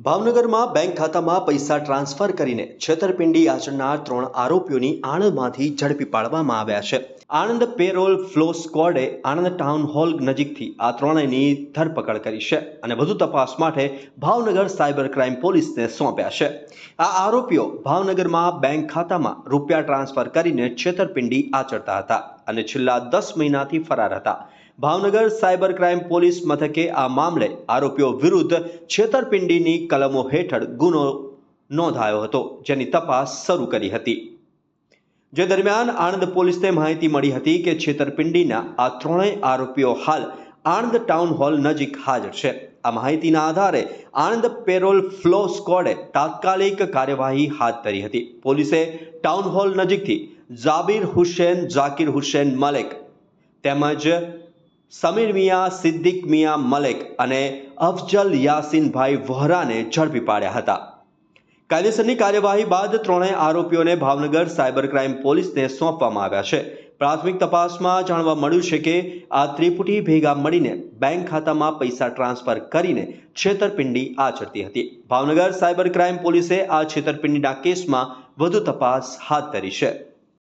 ભાવનગરમાં બેંક ખાતામાં પૈસા ટ્રાન્સફર કરીને છેતરપિંડી આચરનાર 3 આરોપીઓની આણંદમાંથી ઝડપી પાડવામાં આવ્યા છે. આણંદ પેરોલ ફ્લો સ્ક્વોડે આણંદ ટાઉન હોલ નજીકથી આ ત્રણેયની ધરપકડ કરી છે અને વધુ તપાસ માટે ભાવનગર સાયબર ક્રાઇમ પોલીસને સોંપ્યા છે. આ આરોપીઓ ભાવનગરમાં બેંક ખાતામાં રૂપિયા ટ્રાન્સફર કરીને છેતરપિંડી આચરતા હતા અને છેલ્લા 10 મહિનાથી ફરાર હતા. ભાવનગર સાયબર ક્રાઇમ પોલીસ મથકે આ મામલે આરોપીઓ વિરુદ્ધ છેતરપિંડીની કલમો હેઠળ ગુનો નોંધાયો હતો, જેની તપાસ શરૂ કરી હતી. જે દરમિયાન આણંદ પોલીસને માહિતી મળી હતી કે છેતરપિંડીના આ ત્રણેય આરોપીઓ હાલ આણંદ ટાઉન હોલ નજીક હાજર છે. આ માહિતીના આધારે આણંદ પેરોલ ફ્લો સ્ક્વોડે તાત્કાલિક કાર્યવાહી હાથ ધરી હતી. પોલીસે ટાઉન હોલ નજીકથી જાબીર હુસેન, ઝાકીર હુસેન મલેક તેમજ સમીર મિયા, સિદ્દીક મિયા મલેક અને અફજલ યાસીનભાઈ વોહરાને ઝડપી પાડ્યા હતા. કાયદેસરની કાર્યવાહી બાદ ત્રણેય આરોપીઓને ભાવનગર સાયબર ક્રાઇમ પોલીસને સોંપવામાં આવ્યા છે. પ્રાથમિક તપાસમાં જાણવા મળ્યું છે કે આ ત્રિપુટી ભેગા મળીને બેંક ખાતામાં પૈસા ટ્રાન્સફર કરીને છેતરપિંડી આચરતી હતી. ભાવનગર સાયબર ક્રાઇમ પોલીસે આ છેતરપિંડીના કેસમાં વધુ તપાસ હાથ ધરી છે.